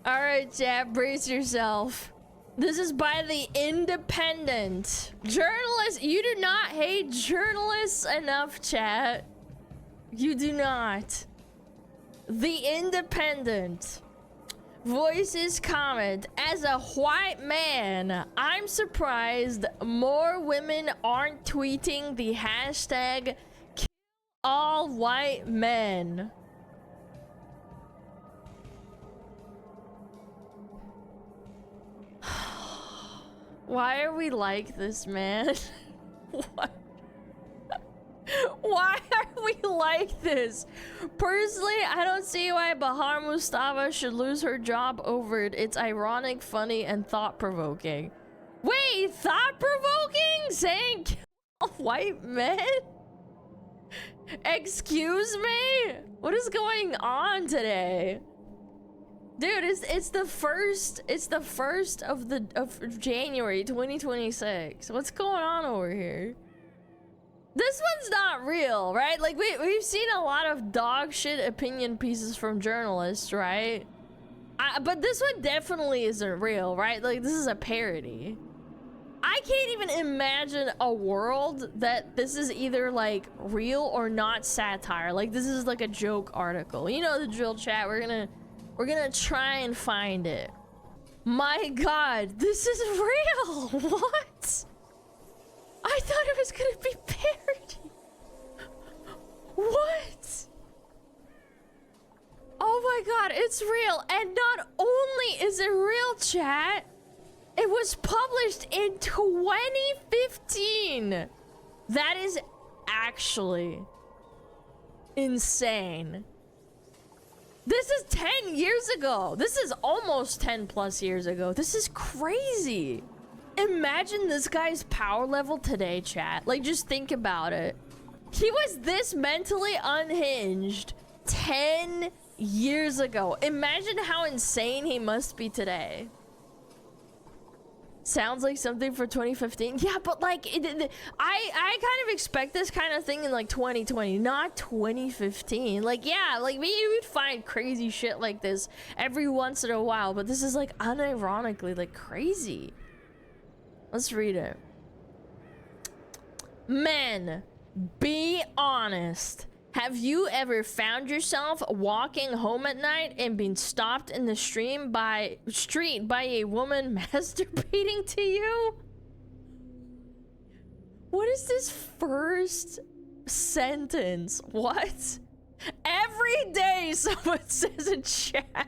Alright, chat, brace yourself. This is by The Independent. Journalists, you do not hate journalists enough, chat. You do not. The Independent. Voices comment, as a white man, I'm surprised more women aren't tweeting the hashtag kill all white men. Why are we like this, man? What? Why are we like this? Personally, I don't see why Bahar Mustafa should lose her job over it. It's ironic, funny, and thought-provoking. Wait, thought-provoking? Saying kill white men? Excuse me? What is going on today? Dude, it's the first of January 2026. What's going on over here? This one's not real, right? Like we've seen a lot of dog shit opinion pieces from journalists, right? But this one definitely isn't real, right? Like this is a parody. I can't even imagine a world that this is either like real or not satire. Like this is like a joke article. You know the drill, chat. We're gonna try and find it. My god, this is real. What? I thought it was gonna be parody. What? Oh my god, it's real. And not only is it real, chat, it was published in 2015. That is actually insane. This is 10 years ago. This is almost 10 plus years ago. This is crazy. Imagine this guy's power level today, chat. Like, just think about it. He was this mentally unhinged 10 years ago. Imagine how insane he must be today. Sounds like something for 2015. Yeah, but like, I kind of expect this kind of thing in like 2020, not 2015. Like, yeah, like we would find crazy shit like this every once in a while, but this is like unironically like crazy. Let's read it. Men, be honest. Have you ever found yourself walking home at night and been stopped in the street by a woman masturbating to you? What is this first sentence? What? Every day someone says in chat.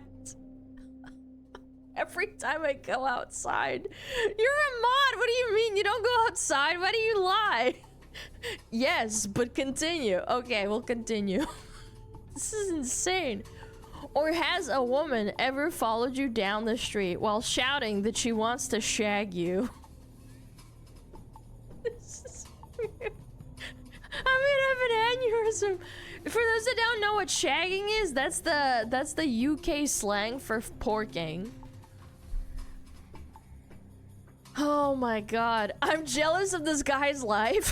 Every time I go outside. You're a mod. What do you mean? You don't go outside? Why do you lie? Yes, but continue. Okay, we'll continue. This is insane. Or has a woman ever followed you down the street while shouting that she wants to shag you? This is weird. I'm gonna have an aneurysm. For those that don't know what shagging is, that's the UK slang for porking. Oh my god. I'm jealous of this guy's life.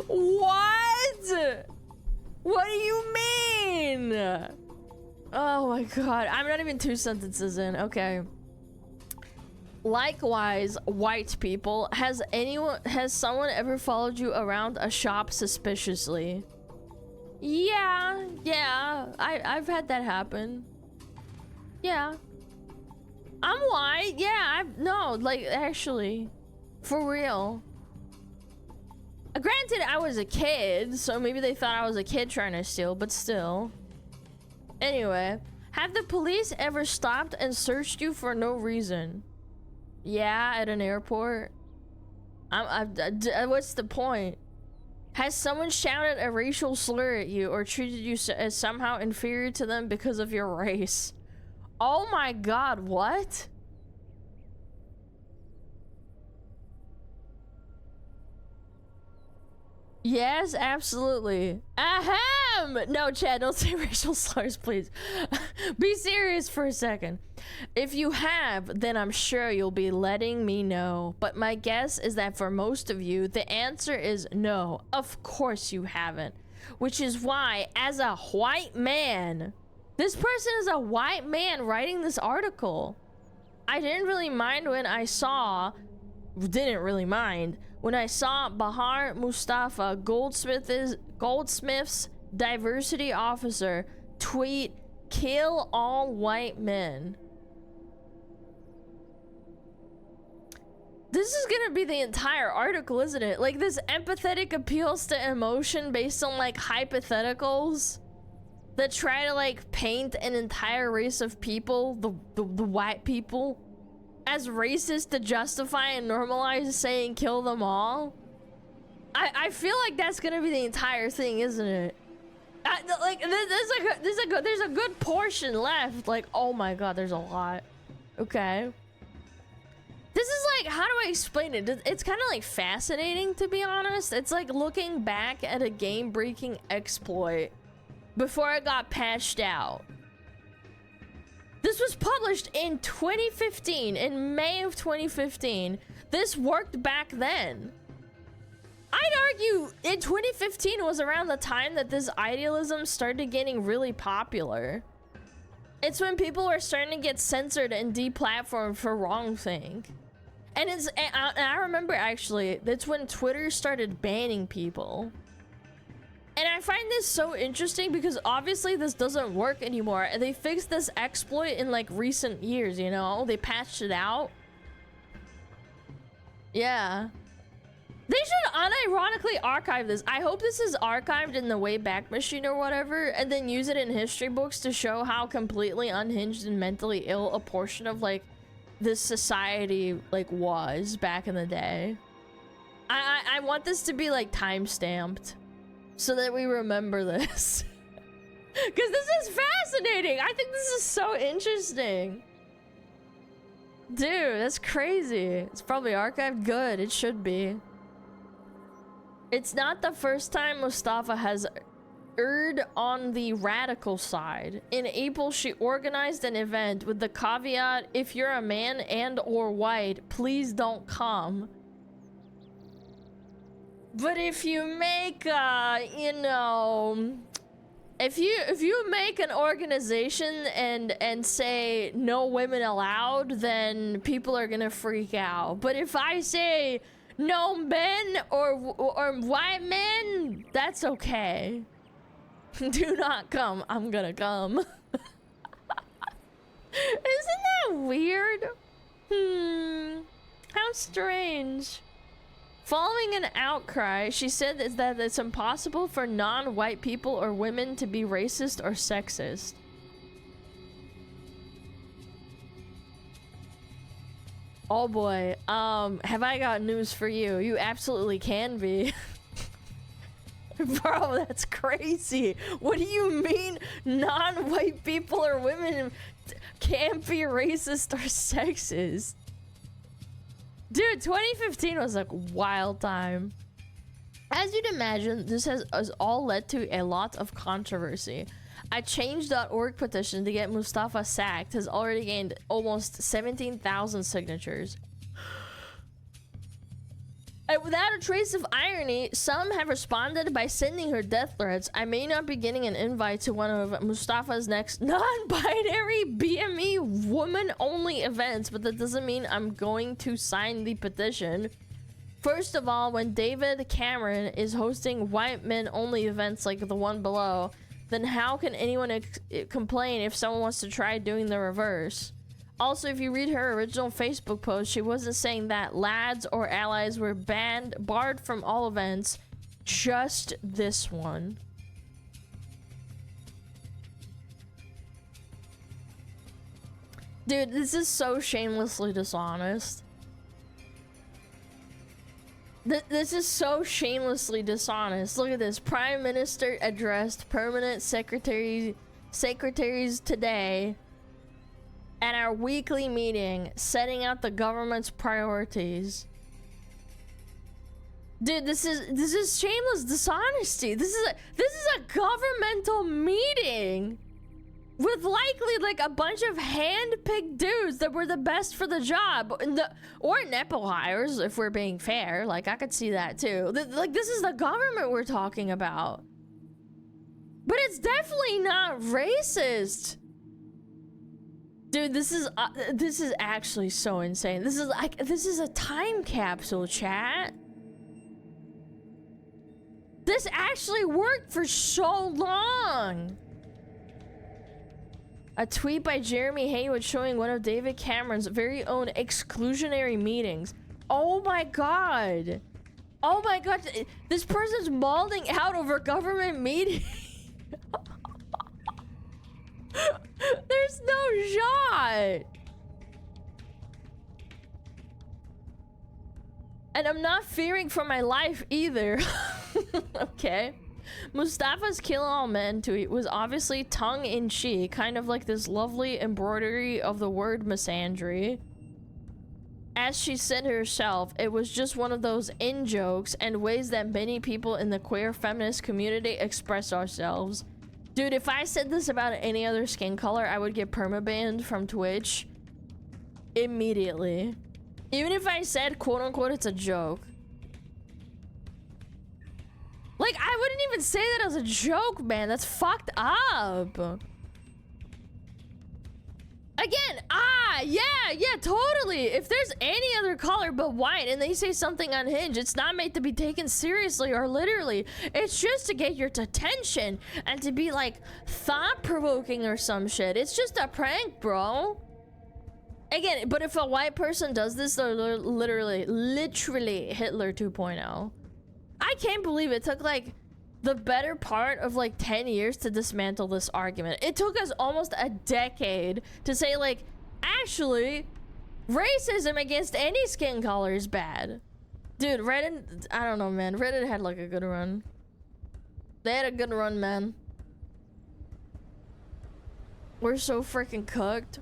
What? What do you mean? Oh my god. I'm not even 2 sentences in. Okay. Likewise, white people, has someone ever followed you around a shop suspiciously? Yeah, I've had that happen. Yeah. I'm white. Yeah, no, like, actually. For real. Granted, I was a kid, so maybe they thought I was a kid trying to steal, but still. Anyway, have the police ever stopped and searched you for no reason? Yeah, at an airport. What's the point? Has someone shouted a racial slur at you or treated you as somehow inferior to them because of your race? Oh my god, what? Yes, absolutely. Ahem! No, Chad, don't say racial slurs, please. Be serious for a second. If you have, then I'm sure you'll be letting me know. But my guess is that for most of you, the answer is no. Of course you haven't. Which is why, as a white man, this person is a white man writing this article. I didn't really mind when I saw Bahar Mustafa, Goldsmith's diversity officer, tweet, "Kill all white men." This is gonna be the entire article, isn't it? Like, this empathetic appeals to emotion based on like hypotheticals that try to like paint an entire race of people, the white people, as racist to justify and normalize saying kill them all. I feel like that's gonna be the entire thing, isn't it? Like, there's a good portion left. Like, oh my god, there's a lot. Okay. This is like, how do I explain it? It's kind of like fascinating, to be honest. It's like looking back at a game-breaking exploit before it got patched out. This was published in 2015, in May of 2015. This worked back then. I'd argue in 2015 was around the time that this idealism started getting really popular. It's when people were starting to get censored and deplatformed for wrongthing. And I remember, actually, that's when Twitter started banning people. And I find this so interesting because obviously this doesn't work anymore. And they fixed this exploit in like recent years, you know? They patched it out. Yeah. They should unironically archive this. I hope this is archived in the Wayback Machine or whatever, and then use it in history books to show how completely unhinged and mentally ill a portion of like this society like was back in the day. I want this to be like time-stamped so that we remember this. Because this is fascinating. I think this is so interesting. Dude, that's crazy. It's probably archived. Good, it should be. It's not the first time Mustafa has erred on the radical side. In April, she organized an event with the caveat, if you're a man and or white, please don't come. But if you make, you know, if you make an organization and say no women allowed, then people are gonna freak out. But if I say no men or white men, that's okay. Do not come. I'm gonna come. Isn't that weird? How strange. Following an outcry, she said that it's impossible for non-white people or women to be racist or sexist. Oh boy, have I got news for you? You absolutely can be. Bro, that's crazy. What do you mean non-white people or women can't be racist or sexist? Dude, 2015 was like a wild time. As you'd imagine, this has all led to a lot of controversy. A change.org petition to get Mustafa sacked has already gained almost 17,000 signatures. And without a trace of irony, some have responded by sending her death threats. I may not be getting an invite to one of Mustafa's next non-binary BME woman-only events, but that doesn't mean I'm going to sign the petition. First of all, when David Cameron is hosting white men-only events like the one below, then how can anyone complain if someone wants to try doing the reverse? Also, if you read her original Facebook post, she wasn't saying that lads or allies were barred from all events, just this one. Dude, this is so shamelessly dishonest. This is so shamelessly dishonest. Look at this. Prime Minister addressed permanent secretaries today at our weekly meeting, setting out the government's priorities. Dude, this is shameless dishonesty. This is a governmental meeting. with likely like a bunch of hand-picked dudes that were the best for the job, or nepo hires, if we're being fair. Like, I could see that too. Like, this is the government we're talking about. But it's definitely not racist. Dude, this is actually so insane. This is a time capsule, chat. This actually worked for so long. A tweet by Jeremy Haywood showing one of David Cameron's very own exclusionary meetings. Oh my god. Oh my god. This person's mauling out over government meetings. There's no shot. And I'm not fearing for my life either. Okay. Mustafa's kill all men tweet was obviously tongue-in-cheek, kind of like this lovely embroidery of the word misandry. As she said herself, it was just one of those in-jokes and ways that many people in the queer feminist community express ourselves. Dude, if I said this about any other skin color, I would get permabanned from Twitch immediately. Even if I said, quote-unquote, it's a joke. Like, I wouldn't even say that as a joke, man. That's fucked up. Again, yeah, totally. If there's any other color but white and they say something unhinged, it's not meant to be taken seriously or literally. It's just to get your attention and to be, like, thought-provoking or some shit. It's just a prank, bro. Again, but if a white person does this, they're literally Hitler 2.0. I can't believe it took like the better part of like 10 years to dismantle this argument. It took us almost a decade to say like, actually, racism against any skin color is bad. Dude, Reddit, I don't know, man. Reddit had like a good run. They had a good run, man. We're so freaking cooked.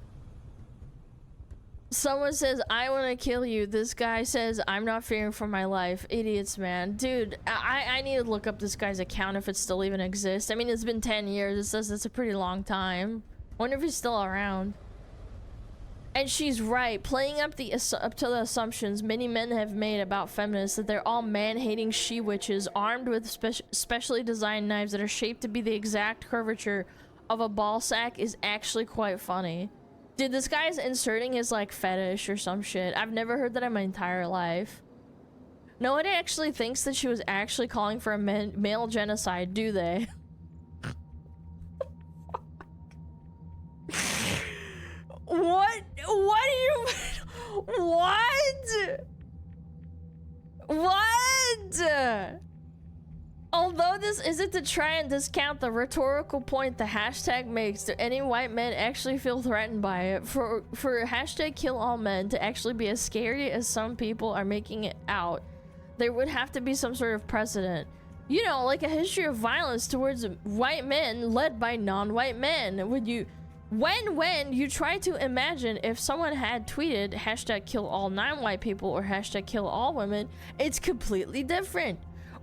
Someone says, I want to kill you. This guy says, I'm not fearing for my life. Idiots, man. Dude, I need to look up this guy's account if it still even exists. I mean, it's been 10 years. It says it's a pretty long time. Wonder if he's still around. And she's right. Playing up to the assumptions many men have made about feminists that they're all man-hating she-witches armed with specially designed knives that are shaped to be the exact curvature of a ball sack is actually quite funny. Dude, this guy's inserting his, like, fetish or some shit. I've never heard that in my entire life. No one actually thinks that she was actually calling for a male genocide, do they? What? What do you... What? What? Although this isn't to try and discount the rhetorical point the hashtag makes, do any white men actually feel threatened by it? For hashtag kill all men to actually be as scary as some people are making it out, there would have to be some sort of precedent. You know, like a history of violence towards white men led by non-white men. When you try to imagine if someone had tweeted hashtag kill all non-white people or hashtag kill all women, it's completely different.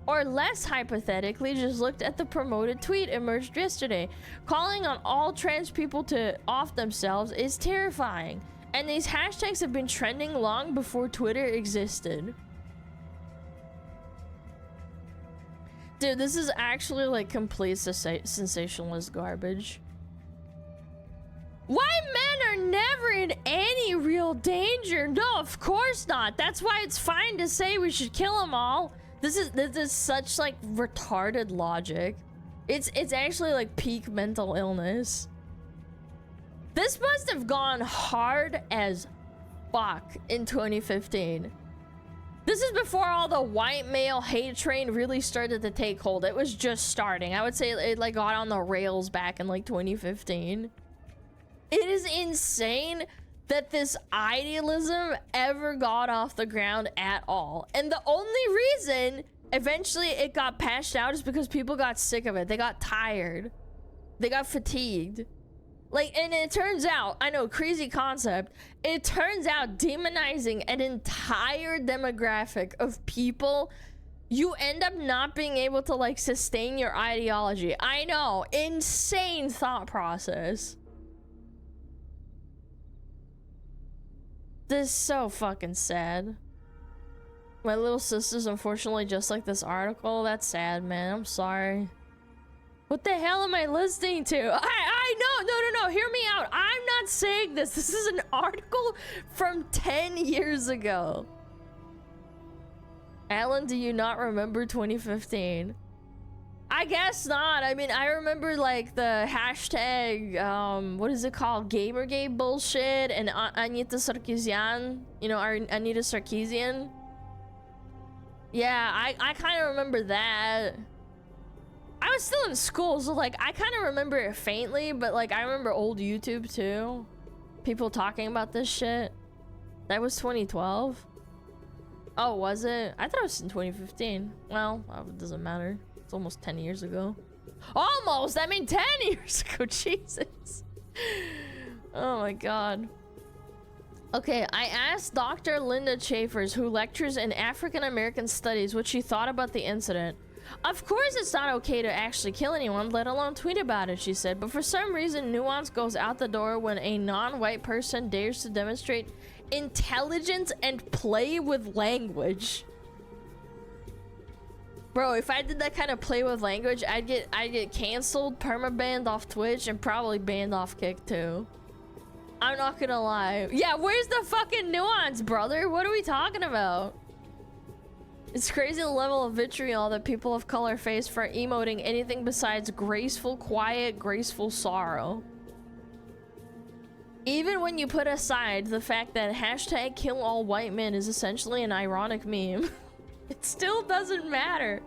Or less hypothetically, just looked at the promoted tweet emerged yesterday. Calling on all trans people to off themselves is terrifying. And these hashtags have been trending long before Twitter existed. Dude, this is actually like complete sensationalist garbage. White men are never in any real danger. No, of course not. That's why it's fine to say we should kill them all. This is such like retarded logic. It's actually like peak mental illness. This must have gone hard as fuck in 2015. This is before all the white male hate train really started to take hold. It was just starting. I would say it like got on the rails back in like 2015. It is insane that this idealism ever got off the ground at all. And the only reason eventually it got patched out is because people got sick of it. They got tired. They got fatigued. Like, and it turns out, I know, crazy concept, it turns out demonizing an entire demographic of people you end up not being able to like sustain your ideology. I know, insane thought process. This is so fucking sad. My little sister's unfortunately just like this article. That's sad, man. I'm sorry. What the hell am I listening to? I know. No. Hear me out. I'm not saying this. This is an article from 10 years ago. Alan, do you not remember 2015? I guess not. I mean, I remember like the hashtag, what is it called? Gamergate bullshit and Anita Sarkeesian. You know, Anita Sarkeesian. Yeah, I kind of remember that. I was still in school, so like I kind of remember it faintly, but like I remember old YouTube too. People talking about this shit. That was 2012. Oh, was it? I thought it was in 2015. Well, it doesn't matter. It's almost 10 years ago. Almost! I mean 10 years ago, Jesus. Oh my god. Okay, I asked Dr. Linda Chafers, who lectures in African American Studies, what she thought about the incident. Of course it's not okay to actually kill anyone, let alone tweet about it, she said. But for some reason, nuance goes out the door when a non-white person dares to demonstrate intelligence and play with language. Bro, if I did that kind of play with language, I'd get canceled, permabanned off Twitch, and probably banned off Kick too. I'm not gonna lie. Yeah, where's the fucking nuance, brother? What are we talking about? It's crazy the level of vitriol that people of color face for emoting anything besides graceful, quiet, graceful sorrow. Even when you put aside the fact that hashtag kill all white men is essentially an ironic meme, it still doesn't matter.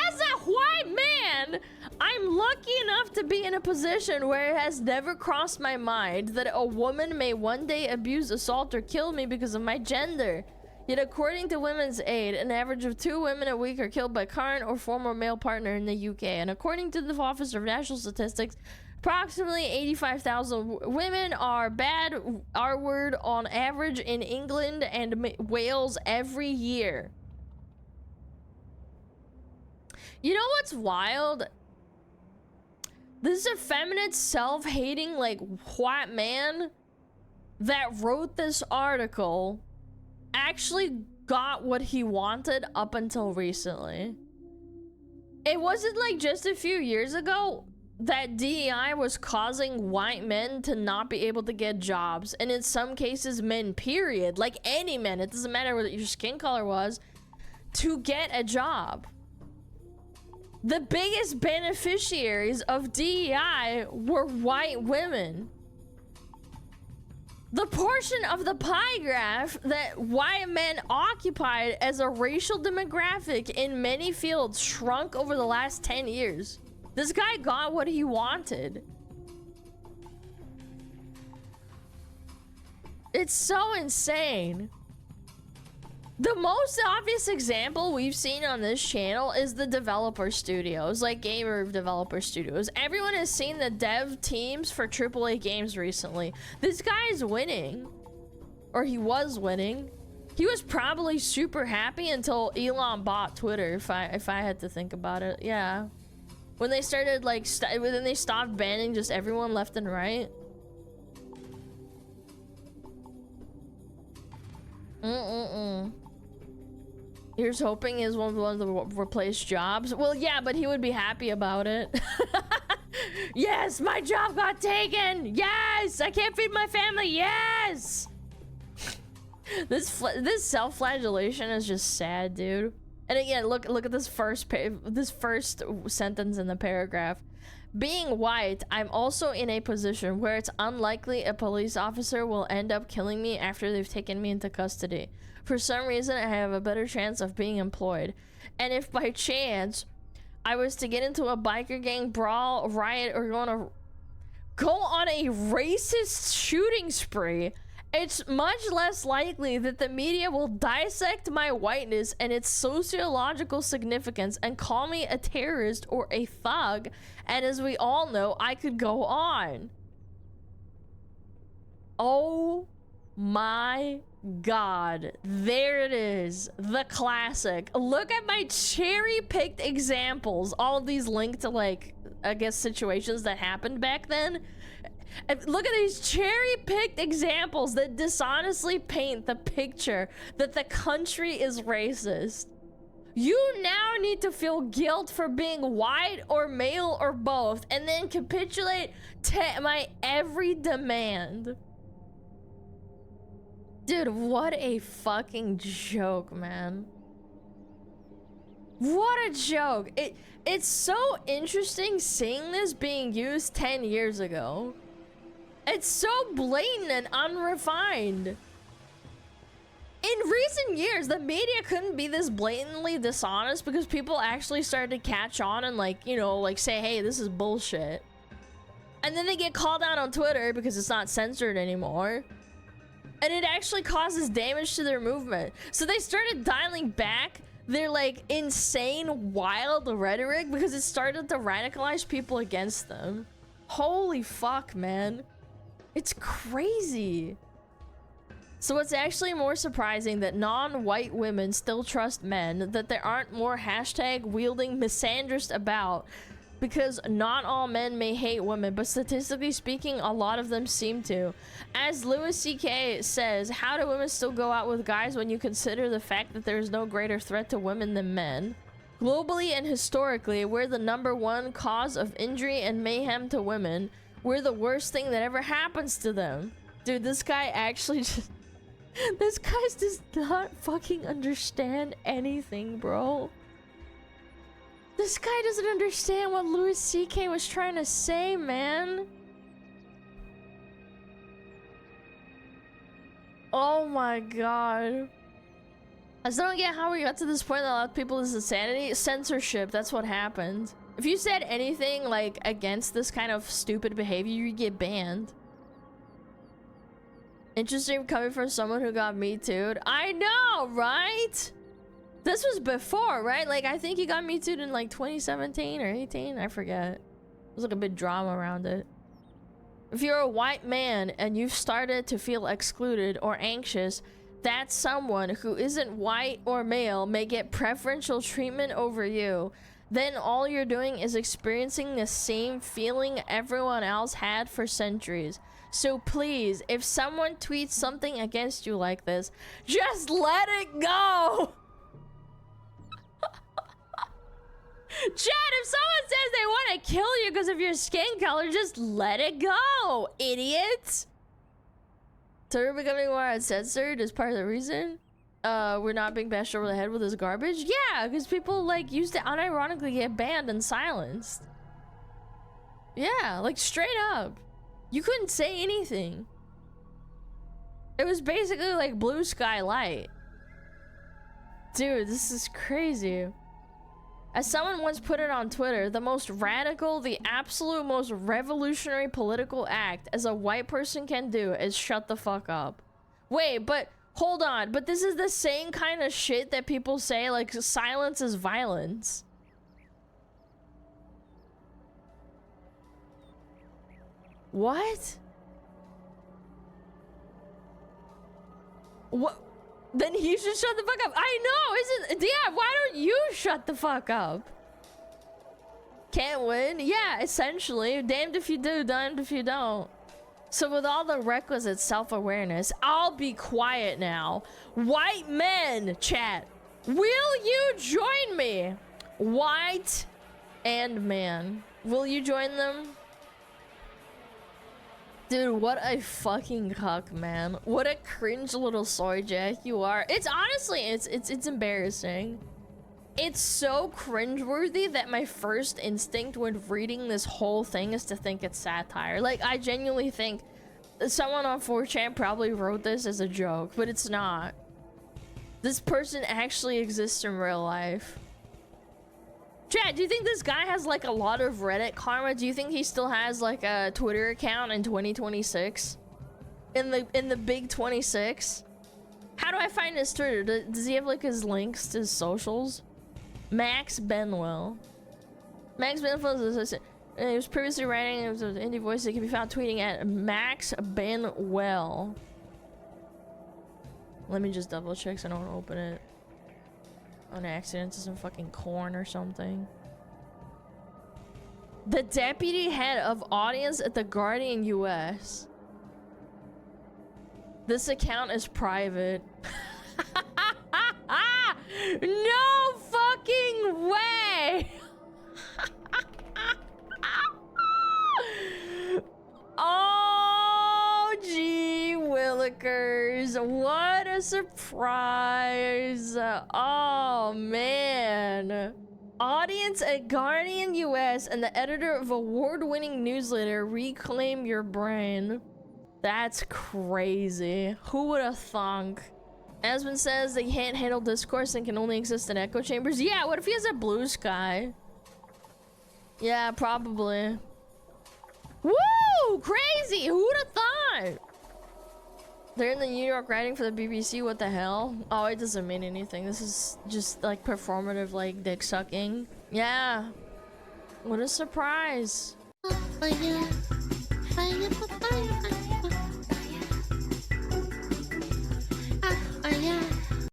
As a white man, I'm lucky enough to be in a position where it has never crossed my mind that a woman may one day abuse, assault, or kill me because of my gender. Yet according to Women's Aid, an average of 2 women a week are killed by current or former male partner in the UK. And according to the Office of National Statistics, approximately 85,000 women are bad R-word on average in England and Wales every year. You know what's wild? This effeminate, self-hating, like, white man that wrote this article actually got what he wanted up until recently. It wasn't like just a few years ago that DEI was causing white men to not be able to get jobs, and in some cases men, period, like any men, it doesn't matter what your skin color was, to get a job. The biggest beneficiaries of DEI were white women. The portion of the pie graph that white men occupied as a racial demographic in many fields shrunk over the last 10 years. This guy got what he wanted. It's so insane. The most obvious example we've seen on this channel is the developer studios, like gamer developer studios. Everyone has seen the dev teams for AAA games recently. This guy is winning. Or he was winning. He was probably super happy until Elon bought Twitter, if I had to think about it. Yeah. When they started, like, when they stopped banning just everyone left and right. Here's hoping is one of the replaced jobs. Well, yeah, but he would be happy about it. Yes, my job got taken. Yes, I can't feed my family. Yes. This self-flagellation is just sad, dude. And again, look at this first sentence in the paragraph. Being white, I'm also in a position where it's unlikely a police officer will end up killing me after they've taken me into custody. For some reason, I have a better chance of being employed. And if by chance I was to get into a biker gang brawl, riot, or go on a racist shooting spree, it's much less likely that the media will dissect my whiteness and its sociological significance and call me a terrorist or a thug. And as we all know, I could go on. Oh my god. There it is. The classic. Look at my cherry-picked examples. All of these linked to, like, I guess situations that happened back then. And look at these cherry-picked examples that dishonestly paint the picture that the country is racist. You now need to feel guilt for being white or male or both, and then capitulate to my every demand. Dude, what a fucking joke, man. What a joke. It's so interesting seeing this being used 10 years ago. It's so blatant and unrefined. In recent years, the media couldn't be this blatantly dishonest because people actually started to catch on and, like, you know, like, say, hey, this is bullshit. And then they get called out on Twitter because it's not censored anymore. And it actually causes damage to their movement. So they started dialing back their, like, insane, wild rhetoric because it started to radicalize people against them. Holy fuck, man. It's crazy. So it's actually more surprising that non-white women still trust men, that there aren't more hashtag-wielding misandrists about, because not all men may hate women, but statistically speaking, a lot of them seem to. As Louis C.K. says, how do women still go out with guys when you consider the fact that there is no greater threat to women than men? Globally and historically, we're the #1 cause of injury and mayhem to women. We're the worst thing that ever happens to them. Dude, this guy actually just... This guy does not fucking understand anything, bro. This guy doesn't understand what Louis C.K. was trying to say, man. Oh my god. I still don't get how we got to this point that allowed people this insanity. Censorship, that's what happened. If you said anything, like, against this kind of stupid behavior, you get banned. Interesting coming from someone who got Me Too'd. I know, right? This was before, right? Like, I think he got Me Too'd in, like, 2017 or 18. I forget. There's, like, a bit drama around it. If you're a white man and you've started to feel excluded or anxious, that someone who isn't white or male may get preferential treatment over you. Then all you're doing is experiencing the same feeling everyone else had for centuries. So please, if someone tweets something against you like this, just let it go! Chad, if someone says they want to kill you because of your skin color, just let it go, idiots! Twitter becoming more uncensored is part of the reason we're not being bashed over the head with this garbage? Yeah, because people, like, used to unironically get banned and silenced. Yeah, like, straight up. You couldn't say anything. It was basically like Blue Sky Light. Dude, this is crazy. As someone once put it on Twitter, the most radical, the absolute most revolutionary political act as a white person can do is shut the fuck up. Wait, but hold on. But this is the same kind of shit that people say, like, silence is violence. What? What? Then he should shut the fuck up. I know, isn't... Yeah, why don't you shut the fuck up? Can't win? Yeah, essentially. Damned if you do, damned if you don't. So with all the requisite self-awareness, I'll be quiet now. White men, chat. Will you join me? White and man. Will you join them? Dude, what a fucking cuck, man. What a cringe little soy jack you are. It's honestly, it's embarrassing. It's so cringeworthy that my first instinct when reading this whole thing is to think it's satire. Like, I genuinely think someone on 4chan probably wrote this as a joke, but it's not. This person actually exists in real life. Chad, do you think this guy has, like, a lot of Reddit karma? Do you think he still has, like, a Twitter account in 2026? In the big 26? How do I find his Twitter? Does he have, like, his links to his socials? Max Benwell. Max Benwell is he was previously writing an indie voice that can be found tweeting at Max Benwell. Let me just double check so I don't open it on accident to some fucking corn or something. The deputy head of audience at the Guardian US. This account is private. No fucking way! Oh, gee willikers. What a surprise. Oh, man. Audience at Guardian US and the editor of award-winning newsletter Reclaim Your Brain. That's crazy. Who would have thunk? Asmund says they can't handle discourse and can only exist in echo chambers. Yeah, what if he has a blue sky? Yeah, probably. Woo! Crazy! Who would have thought? They're in the New York writing for the BBC. What the hell? Oh, it doesn't mean anything. This is just like performative, like dick sucking. Yeah. What a surprise.